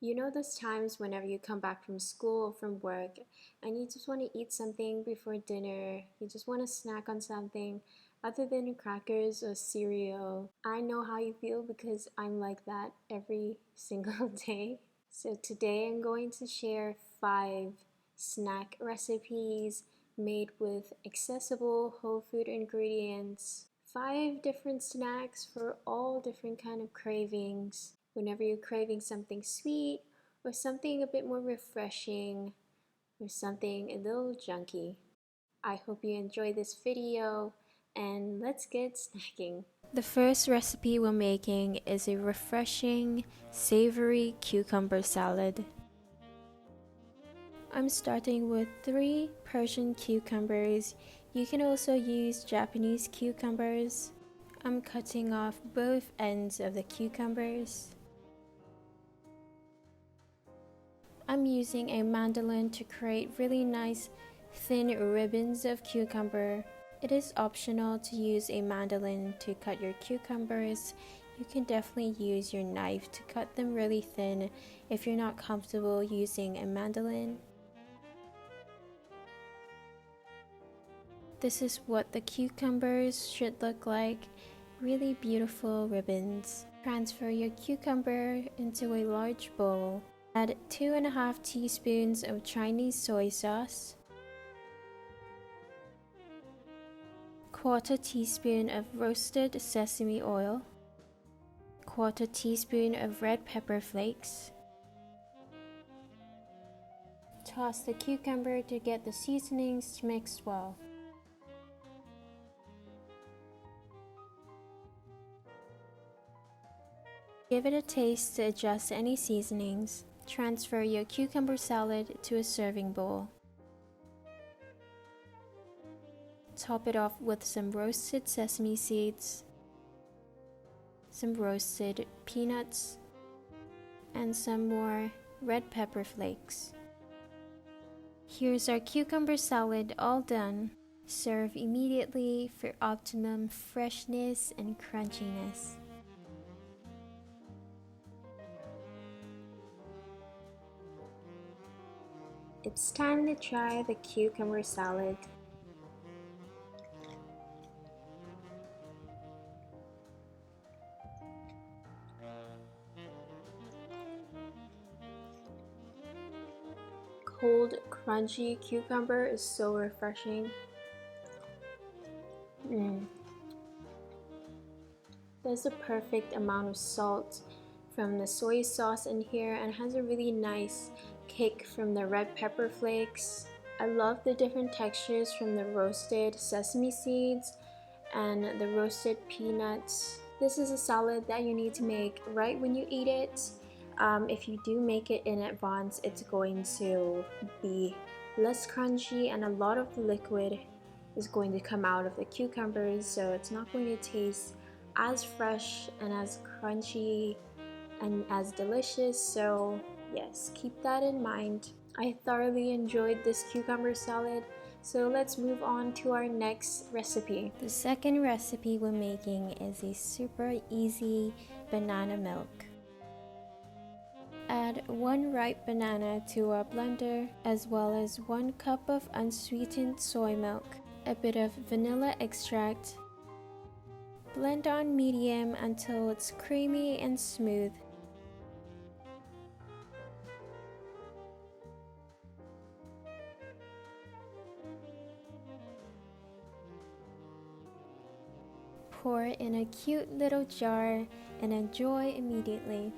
You know those times whenever you come back from school or from work and you just want to eat something before dinner, you just want to snack on something other than crackers or cereal. I know how you feel because I'm like that every single day. So today I'm going to share 5 snack recipes made with accessible whole food ingredients. 5 different snacks for all different kind of cravings. Whenever you're craving something sweet or something a bit more refreshing or something a little junky. I hope you enjoy this video and let's get snacking. The first recipe we're making is a refreshing, savory cucumber salad. I'm starting with 3 Persian cucumbers. You can also use Japanese cucumbers. I'm cutting off both ends of the cucumbers. I'm using a mandolin to create really nice thin ribbons of cucumber. It is optional to use a mandolin to cut your cucumbers. You can definitely use your knife to cut them really thin if you're not comfortable using a mandolin. This is what the cucumbers should look like, really beautiful ribbons. Transfer your cucumber into a large bowl. Add 2.5 teaspoons of Chinese soy sauce, 1/4 teaspoon of roasted sesame oil, 1/4 teaspoon of red pepper flakes. Toss the cucumber to get the seasonings mixed well. Give it a taste to adjust any seasonings. Transfer your cucumber salad to a serving bowl. Top it off with some roasted sesame seeds, some roasted peanuts, and some more red pepper flakes. Here's our cucumber salad all done. Serve immediately for optimum freshness and crunchiness. It's time to try the cucumber salad. Cold, crunchy cucumber is so refreshing. There's a perfect amount of salt from the soy sauce in here and has a really nice kick from the red pepper flakes. I love the different textures from the roasted sesame seeds and the roasted peanuts. This is a salad that you need to make right when you eat it. If you do make it in advance, it's going to be less crunchy and a lot of the liquid is going to come out of the cucumbers, so it's not going to taste as fresh and as crunchy and as delicious. So yes, keep that in mind. I thoroughly enjoyed this cucumber salad, so let's move on to our next recipe. The second recipe we're making is a super easy banana milk. Add 1 ripe banana to a blender, as well as 1 cup of unsweetened soy milk, a bit of vanilla extract. Blend on medium until it's creamy and smooth. Pour in a cute little jar and enjoy immediately.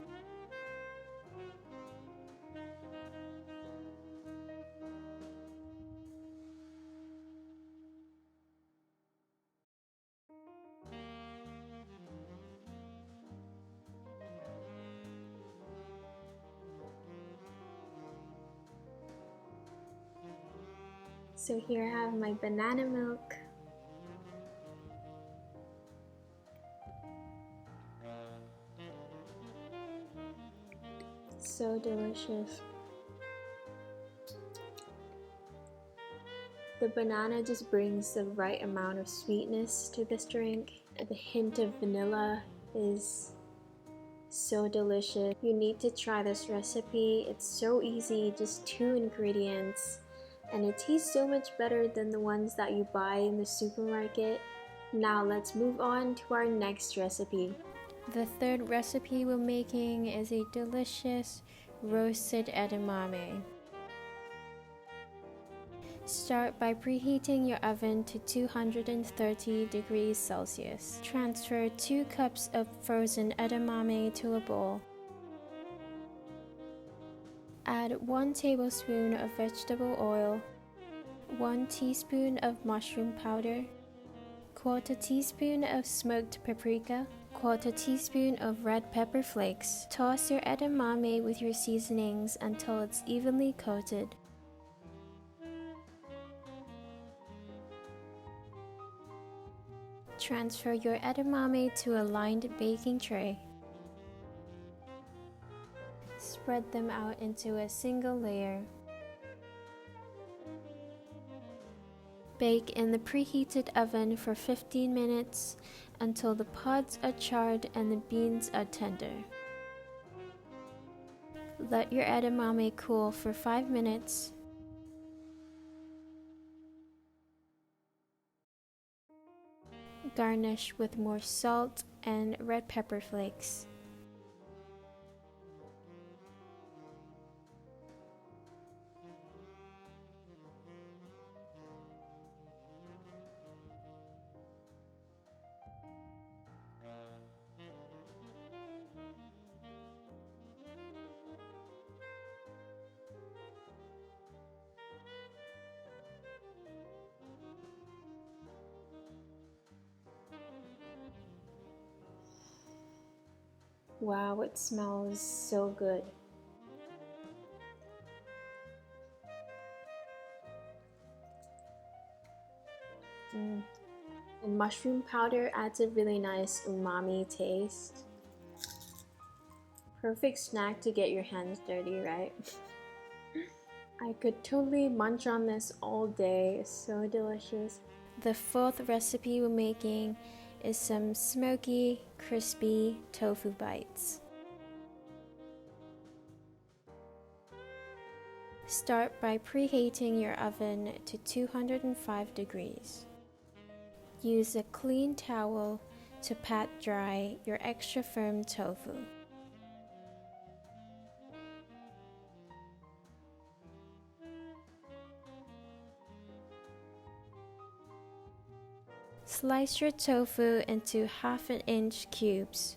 So here I have my banana milk. So delicious. The banana just brings the right amount of sweetness to this drink. The hint of vanilla is So delicious. You need to try this recipe. It's so easy, just 2 ingredients. And it tastes so much better than the ones that you buy in the supermarket. Now let's move on to our next recipe. The third recipe we're making is a delicious roasted edamame. Start by preheating your oven to 230 degrees Celsius. Transfer 2 cups of frozen edamame to a bowl. Add 1 tablespoon of vegetable oil, 1 teaspoon of mushroom powder, 1/4 teaspoon of smoked paprika, 1/4 teaspoon of red pepper flakes. Toss your edamame with your seasonings until it's evenly coated. Transfer your edamame to a lined baking tray. Spread them out into a single layer. Bake in the preheated oven for 15 minutes until the pods are charred and the beans are tender. Let your edamame cool for 5 minutes. Garnish with more salt and red pepper flakes. Wow, it smells so good. And mushroom powder adds a really nice umami taste. Perfect snack to get your hands dirty, right? I could totally munch on this all day. It's so delicious. The fourth recipe we're making is some smoky, crispy tofu bites. Start by preheating your oven to 205 degrees. Use a clean towel to pat dry your extra firm tofu. Slice your tofu into 1/2 inch cubes.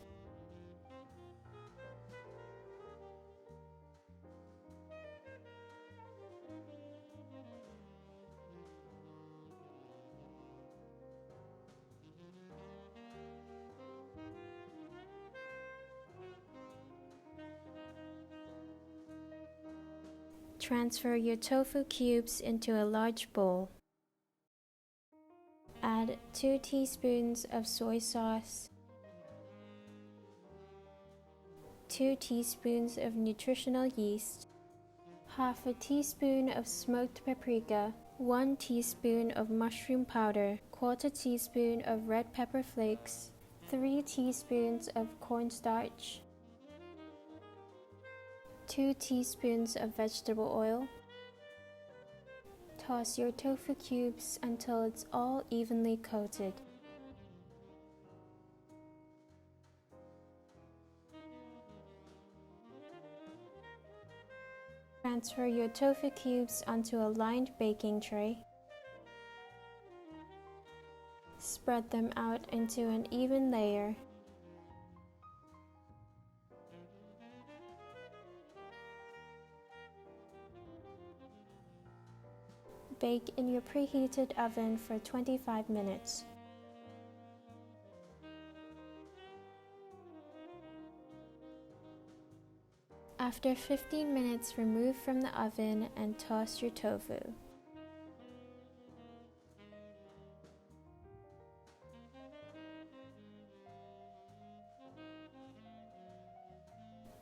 Transfer your tofu cubes into a large bowl. Add 2 teaspoons of soy sauce, 2 teaspoons of nutritional yeast, 1/2 teaspoon of smoked paprika, 1 teaspoon of mushroom powder, 1/4 teaspoon of red pepper flakes, 3 teaspoons of cornstarch, 2 teaspoons of vegetable oil. Toss your tofu cubes until it's all evenly coated. Transfer your tofu cubes onto a lined baking tray. Spread them out into an even layer. Bake in your preheated oven for 25 minutes. After 15 minutes, remove from the oven and toss your tofu.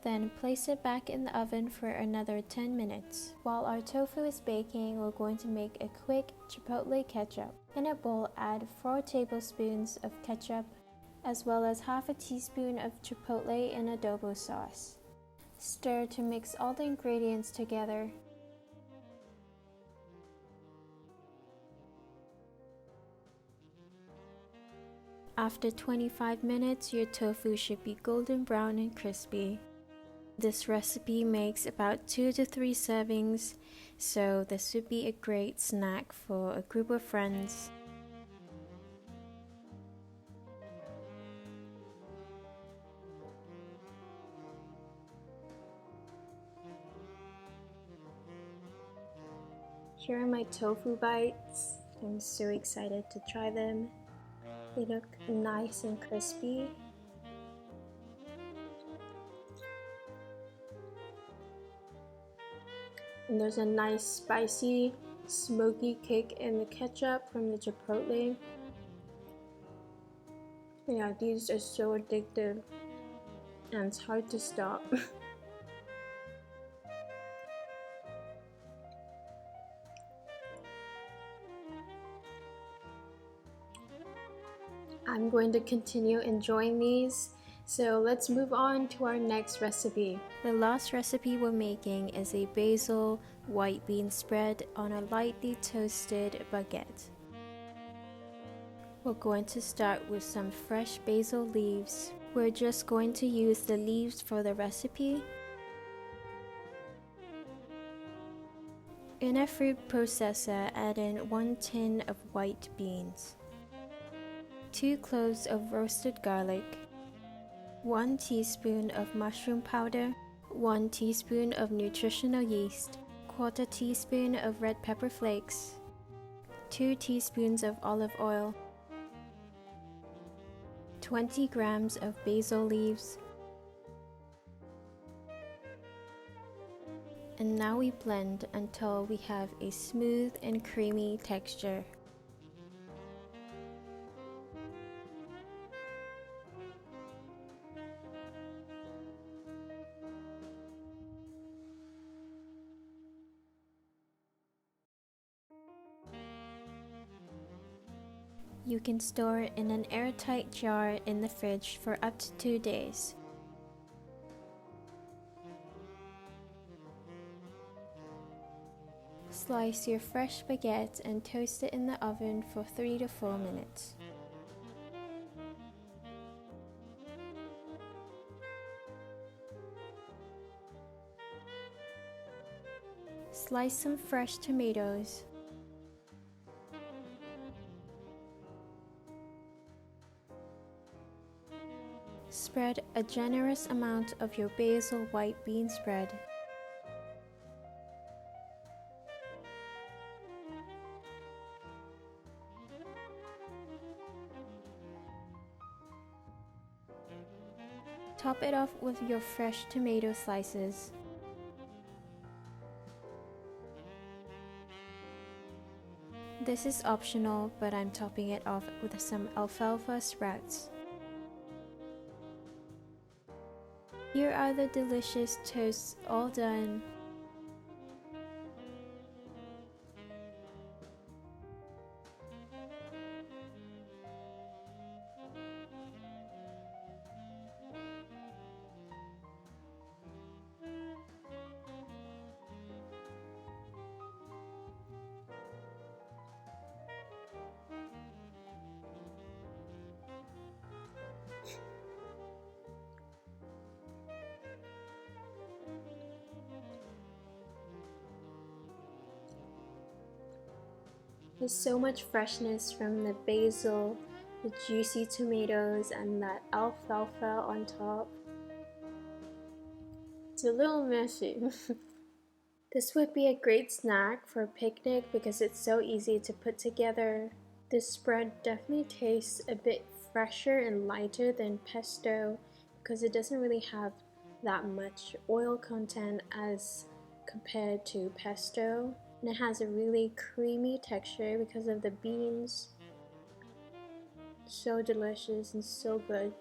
Then place it back in the oven for another 10 minutes. While our tofu is baking, we're going to make a quick chipotle ketchup. In a bowl, add 4 tablespoons of ketchup, as well as half a teaspoon of chipotle and adobo sauce. Stir to mix all the ingredients together. After 25 minutes, your tofu should be golden brown and crispy. This recipe makes about 2 to 3 servings, so this would be a great snack for a group of friends. Here are my tofu bites. I'm so excited to try them. They look nice and crispy. And there's a nice spicy, smoky kick in the ketchup from the chipotle. Yeah, these are so addictive and it's hard to stop. I'm going to continue enjoying these, so let's move on to our next recipe. The last recipe we're making is a basil white bean spread on a lightly toasted baguette. We're going to start with some fresh basil leaves. We're just going to use the leaves for the recipe. In a food processor, add in 1 tin of white beans, 2 cloves of roasted garlic, 1 teaspoon of mushroom powder, 1 teaspoon of nutritional yeast, 1/4 teaspoon of red pepper flakes, 2 teaspoons of olive oil, 20 grams of basil leaves, and now we blend until we have a smooth and creamy texture. You can store it in an airtight jar in the fridge for up to 2 days. Slice your fresh baguette and toast it in the oven for 3 to 4 minutes. Slice some fresh tomatoes. Spread a generous amount of your basil white bean spread. Top it off with your fresh tomato slices. This is optional, but I'm topping it off with some alfalfa sprouts. Here are the delicious toasts all done. There's so much freshness from the basil, the juicy tomatoes, and that alfalfa on top. It's a little messy. This would be a great snack for a picnic because it's so easy to put together. This spread definitely tastes a bit fresher and lighter than pesto because it doesn't really have that much oil content as compared to pesto. And it has a really creamy texture because of the beans. So delicious and so good.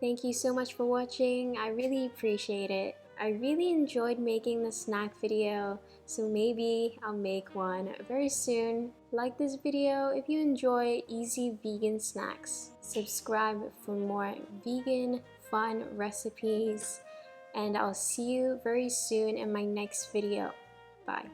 Thank you so much for watching. I really appreciate it. I really enjoyed making the snack video, so maybe I'll make one very soon. Like this video if you enjoy easy vegan snacks. Subscribe for more vegan fun recipes, and I'll see you very soon in my next video. Bye.